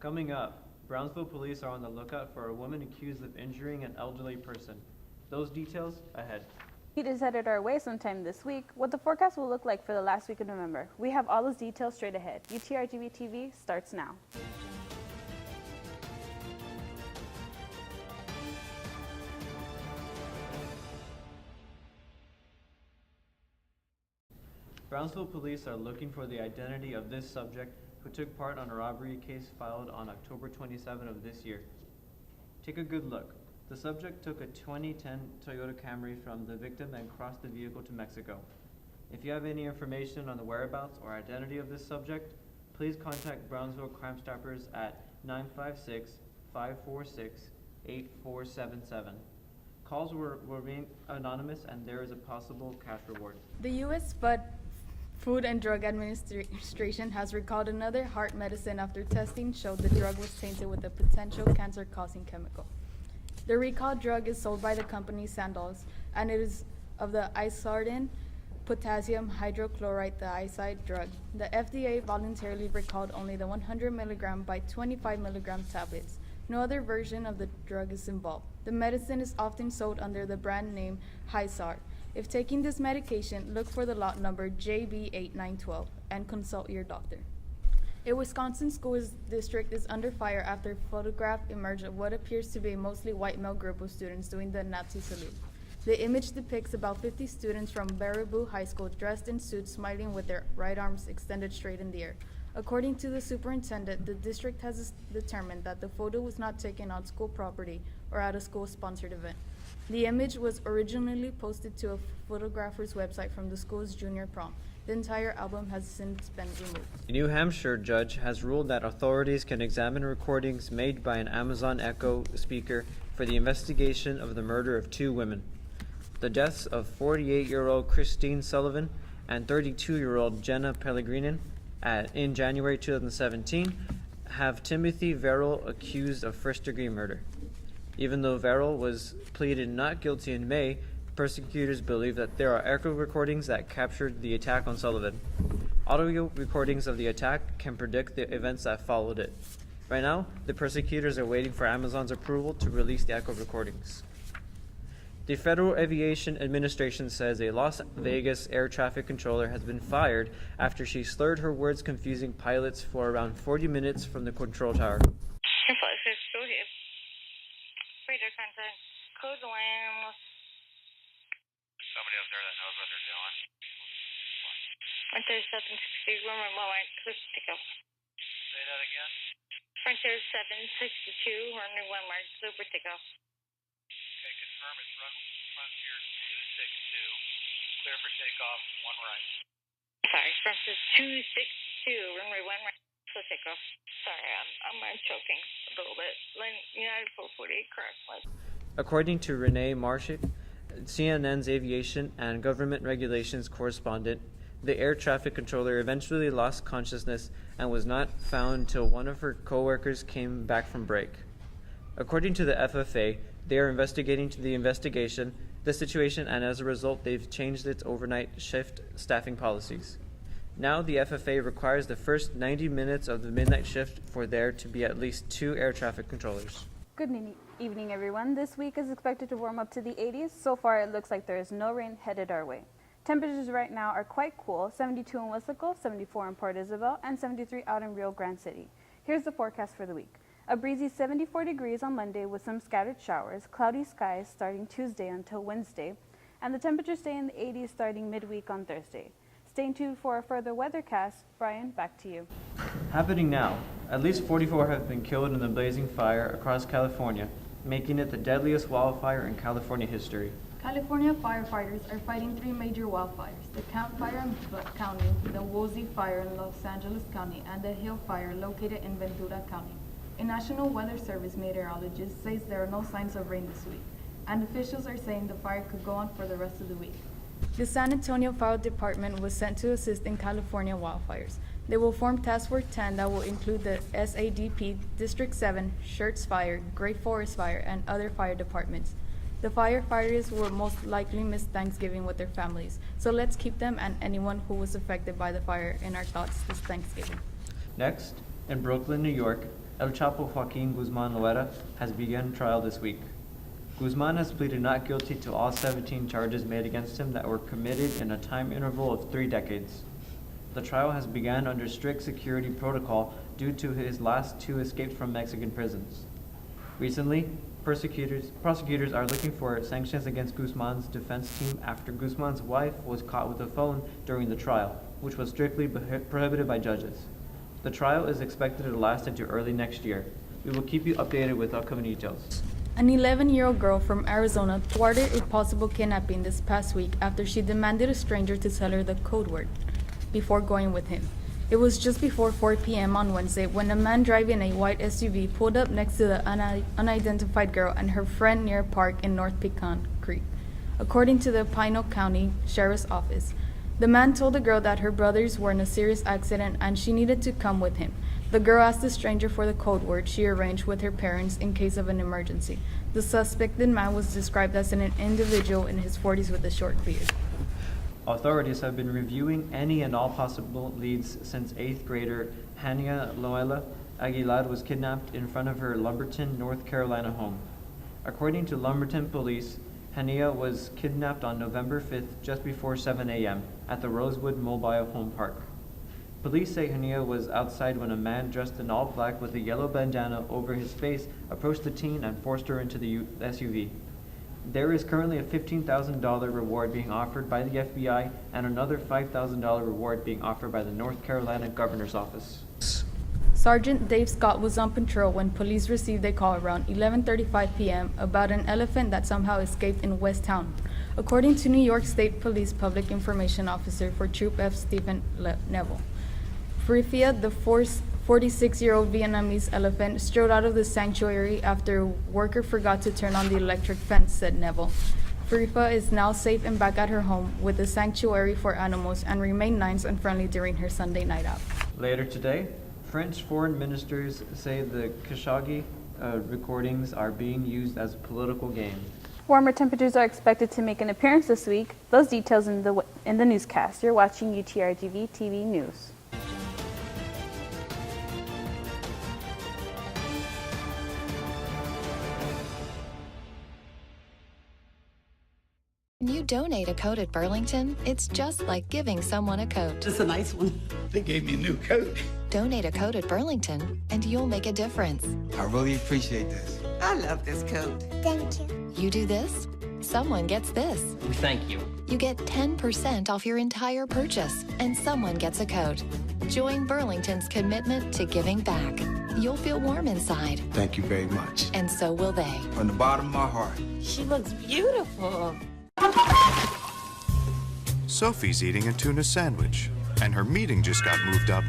Coming up, Brownsville police are on the lookout for a woman accused of injuring an elderly person. Those details ahead. Heat is headed our way sometime this week. What the forecast will look like for the last week of November. We have all those details straight ahead. UTRGV TV starts now. Brownsville police are looking for the identity of this subject who took part on a robbery case filed on October 27 of this year. Take a good look. The subject took a 2010 Toyota Camry from the victim and crossed the vehicle to Mexico. If you have any information on the whereabouts or identity of this subject, please contact Brownsville Crime Stoppers at 956-546-8477. Calls will remain anonymous and there is a possible cash reward. The U.S. Food and Drug Administration has recalled another heart medicine after testing showed the drug was tainted with a potential cancer-causing chemical. The recalled drug is sold by the company Sandoz, and it is of the isardine potassium hydrochloride thiazide drug. The FDA voluntarily recalled only the 100 milligram by 25 milligram tablets. No other version of the drug is involved. The medicine is often sold under the brand name Hyzar. If taking this medication, look for the lot number JB8912 and consult your doctor. A Wisconsin school district is under fire after a photograph emerged of what appears to be a mostly white male group of students doing the Nazi salute. The image depicts about 50 students from Baraboo High School dressed in suits smiling with their right arms extended straight in the air. According to the superintendent, the district has determined that the photo was not taken on school property or at a school-sponsored event. The image was originally posted to a photographer's website from the school's junior prom. The entire album has since been removed. A New Hampshire judge has ruled that authorities can examine recordings made by an Amazon Echo speaker for the investigation of the murder of two women. The deaths of 48-year-old Christine Sullivan and 32-year-old Jenna Pellegrinin in January 2017 have Timothy Verrill accused of first-degree murder. Even though Verrill was pleaded not guilty in May, prosecutors believe that there are echo recordings that captured the attack on Sullivan. Audio recordings of the attack can predict the events that followed it. Right now, the prosecutors are waiting for Amazon's approval to release the echo recordings. The Federal Aviation Administration says a Las Vegas air traffic controller has been fired after she slurred her words, confusing pilots for around 40 minutes from the control tower. Somebody up there that knows what they're doing. 760, runway 11 right, clear to go. Say that again. Frontier 762, runway 11 clear to go. Okay, confirm it's Frontier 262, clear for takeoff, one right. Sorry, Frontier 262, runway 11 right, clear to go. Sorry, I'm choking a little bit. United 448, correct. According to Renee Marshak, CNN's aviation and government regulations correspondent, the air traffic controller eventually lost consciousness and was not found until one of her co-workers came back from break. According to the FFA, they are investigating the situation, and as a result, they've changed its overnight shift staffing policies. Now, the FFA requires the first 90 minutes of the midnight shift for there to be at least 2 air traffic controllers. Good evening, everyone. This week is expected to warm up to the 80s. So far, it looks like there is no rain headed our way. Temperatures right now are quite cool, 72 in Weslaco, 74 in Port Isabel, and 73 out in Rio Grande City. Here's the forecast for the week. A breezy 74 degrees on Monday with some scattered showers, cloudy skies starting Tuesday until Wednesday, and the temperatures stay in the 80s starting midweek on Thursday. Stay tuned for a further weathercast. Brian, back to you. Happening now. At least 44 have been killed in the blazing fire across California, making it the deadliest wildfire in California history. California firefighters are fighting 3 major wildfires: the Camp Fire in Butte County, the Woolsey Fire in Los Angeles County, and the Hill Fire located in Ventura County. A National Weather Service meteorologist says there are no signs of rain this week, and officials are saying the fire could go on for the rest of the week. The San Antonio Fire Department was sent to assist in California wildfires. They will form Task Force 10 that will include the SADP, District 7, Schertz Fire, Great Forest Fire, and other fire departments. The firefighters will most likely miss Thanksgiving with their families, so let's keep them and anyone who was affected by the fire in our thoughts this Thanksgiving. Next, in Brooklyn, New York, El Chapo Joaquin Guzman Loera has begun trial this week. Guzman has pleaded not guilty to all 17 charges made against him that were committed in a time interval of 3 decades. The trial has begun under strict security protocol due to his last 2 escapes from Mexican prisons. Recently, prosecutors are looking for sanctions against Guzman's defense team after Guzman's wife was caught with a phone during the trial, which was strictly prohibited by judges. The trial is expected to last into early next year. We will keep you updated with upcoming details. An 11-year-old girl from Arizona thwarted a possible kidnapping this past week after she demanded a stranger to tell her the code word before going with him. It was just before 4 p.m. on Wednesday when a man driving a white SUV pulled up next to the unidentified girl and her friend near a park in North Pecan Creek. According to the Pinal County Sheriff's Office, the man told the girl that her brothers were in a serious accident and she needed to come with him. The girl asked the stranger for the code word she arranged with her parents in case of an emergency. The suspected man was described as an individual in his 40s with a short beard. Authorities have been reviewing any and all possible leads since 8th grader Hania Loela Aguilar was kidnapped in front of her Lumberton, North Carolina home. According to Lumberton police, Hania was kidnapped on November 5th just before 7 a.m. at the Rosewood Mobile Home Park. Police say Hania was outside when a man dressed in all black with a yellow bandana over his face approached the teen and forced her into the SUV. There is currently a $15,000 reward being offered by the FBI and another $5,000 reward being offered by the North Carolina Governor's Office. Sergeant Dave Scott was on patrol when police received a call around 11:35 p.m. about an elephant that somehow escaped in West Town. According to New York State Police Public Information Officer for Troop F. Stephen Neville, Patricia, the 46-year-old Vietnamese elephant, strode out of the sanctuary after a worker forgot to turn on the electric fence, said Neville. Patricia is now safe and back at her home with the sanctuary for animals and remained nice and friendly during her Sunday night out. Later today, French foreign ministers say the Khashoggi recordings are being used as a political game. Warmer temperatures are expected to make an appearance this week. Those details in the newscast. You're watching UTRGV TV News. When you donate a coat at Burlington, it's just like giving someone a coat. It's a nice one. They gave me a new coat. Donate a coat at Burlington, and you'll make a difference. I really appreciate this. I love this coat. Thank you. You do this, someone gets this. Thank you. You get 10% off your entire purchase, and someone gets a coat. Join Burlington's commitment to giving back. You'll feel warm inside. Thank you very much. And so will they. From the bottom of my heart. She looks beautiful. Sophie's eating a tuna sandwich, and her meeting just got moved up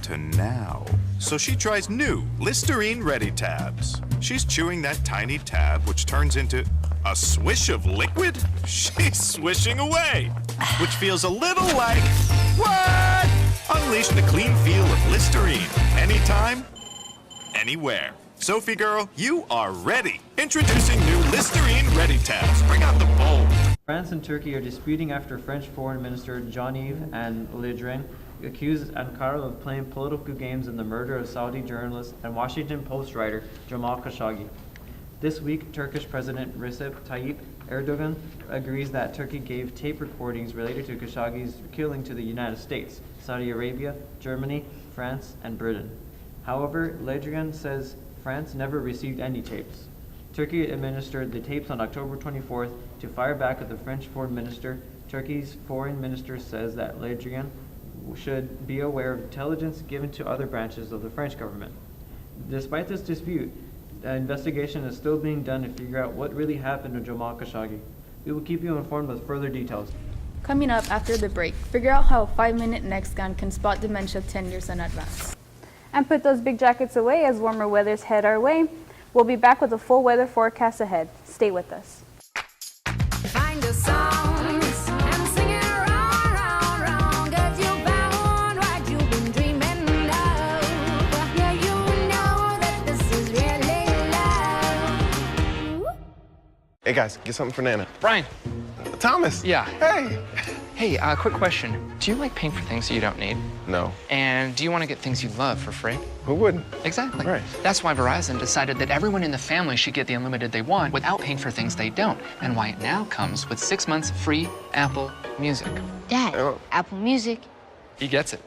to now. So she tries new Listerine Ready tabs. She's chewing that tiny tab, which turns into a swish of liquid. She's swishing away, which feels a little like, what? Unleash the clean feel of Listerine, anytime, anywhere. Sophie girl, you are ready. Introducing new Listerine Ready tabs. Bring out the bowl. France and Turkey are disputing after French Foreign Minister Jean-Yves Le Drian accused Ankara of playing political games in the murder of Saudi journalist and Washington Post writer Jamal Khashoggi. This week, Turkish President Recep Tayyip Erdogan agrees that Turkey gave tape recordings related to Khashoggi's killing to the United States, Saudi Arabia, Germany, France, and Britain. However, Le Drian says France never received any tapes. Turkey administered the tapes on October 24th to fire back at the French foreign minister. Turkey's foreign minister says that Le Drian should be aware of intelligence given to other branches of the French government. Despite this dispute, the investigation is still being done to figure out what really happened to Jamal Khashoggi. We will keep you informed with further details. Coming up after the break, figure out how a 5-minute neck scan can spot dementia 10 years in advance. And put those big jackets away as warmer weathers head our way. We'll be back with a full weather forecast ahead. Stay with us. Find a song and sing it round, 'cause you found what you've been dreaming of. Yeah, you know that this is really love. Hey guys, get something for Nana. Brian. Thomas. Yeah. Hey. Hey, quick question. Do you like paying for things that you don't need? No. And do you want to get things you love for free? Who wouldn't? Exactly. Right. That's why Verizon decided that everyone in the family should get the unlimited they want without paying for things they don't, and why it now comes with 6 months free Apple Music. Dad, Apple Music. He gets it.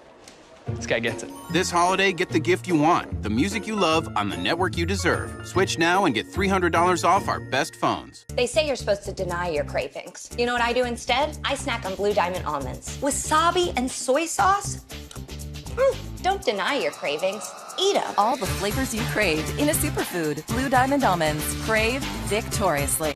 This guy gets it. This holiday, get the gift you want, the music you love on the network you deserve. Switch now and get $300 off our best phones. They say you're supposed to deny your cravings. You know what I do instead? I snack on Blue Diamond almonds. Wasabi and soy sauce? Don't deny your cravings. Eat them. All the flavors you craved in a superfood. Blue Diamond almonds. Crave victoriously.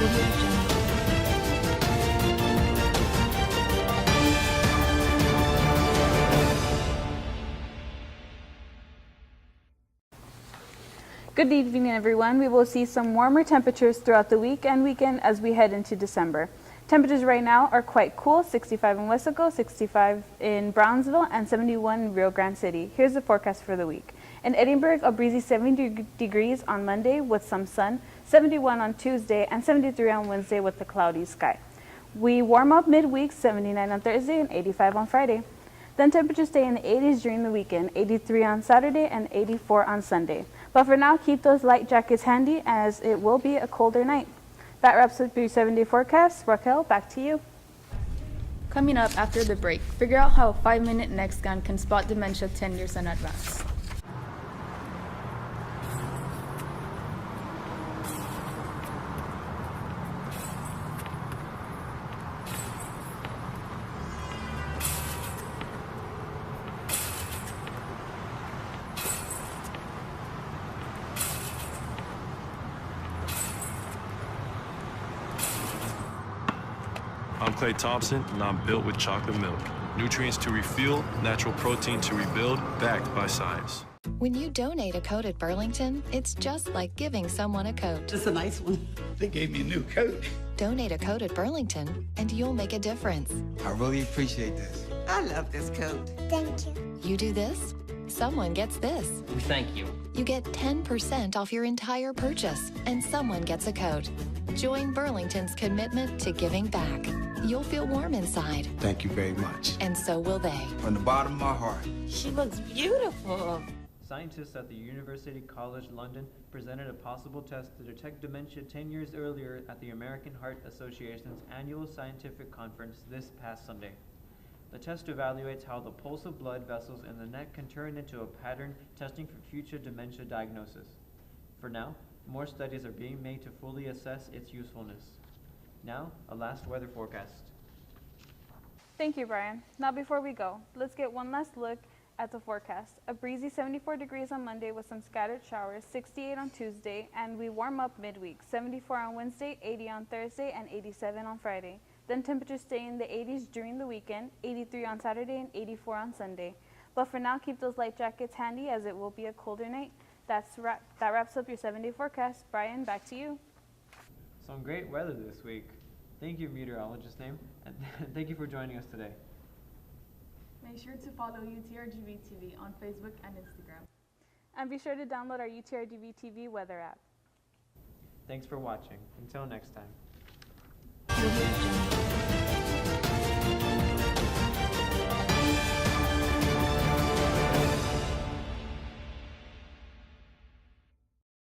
Good evening, everyone. We will see some warmer temperatures throughout the week and weekend as we head into December. Temperatures right now are quite cool, 65 in Wesco, 65 in Brownsville, and 71 in Rio Grande City. Here's the forecast for the week. In Edinburgh, a breezy 70 degrees on Monday with some sun, 71 on Tuesday, and 73 on Wednesday with a cloudy sky. We warm up midweek, 79 on Thursday and 85 on Friday. Then temperatures stay in the 80s during the weekend, 83 on Saturday and 84 on Sunday. But for now, keep those light jackets handy as it will be a colder night. That wraps up your 7-day forecast. Raquel, back to you. Coming up after the break, figure out how a 5-minute neck scan can spot dementia 10 years in advance. I'm Clay Thompson, and I'm built with chocolate milk. Nutrients to refuel, natural protein to rebuild, backed by science. When you donate a coat at Burlington, it's just like giving someone a coat. It's a nice one. They gave me a new coat. Donate a coat at Burlington, and you'll make a difference. I really appreciate this. I love this coat. Thank you. You do this, someone gets this. Thank you. You get 10% off your entire purchase, and someone gets a coat. Join Burlington's commitment to giving back. You'll feel warm inside. Thank you very much. And so will they. From the bottom of my heart. She looks beautiful. Scientists at the University College London presented a possible test to detect dementia 10 years earlier at the American Heart Association's annual scientific conference this past Sunday. The test evaluates how the pulse of blood vessels in the neck can turn into a pattern, testing for future dementia diagnosis. For now, more studies are being made to fully assess its usefulness. Now, a last weather forecast. Thank you, Brian. Now before we go, let's get one last look at the forecast. A breezy 74 degrees on Monday with some scattered showers, 68 on Tuesday, and we warm up midweek, 74 on Wednesday, 80 on Thursday, and 87 on Friday. Then temperatures stay in the 80s during the weekend, 83 on Saturday and 84 on Sunday. But for now, keep those light jackets handy as it will be a colder night. That wraps up your 7-day forecast. Brian, back to you. Some great weather this week. Thank you, meteorologist name, and thank you for joining us today. Make sure to follow UTRGV TV on Facebook and Instagram. And be sure to download our UTRGV TV weather app. Thanks for watching. Until next time.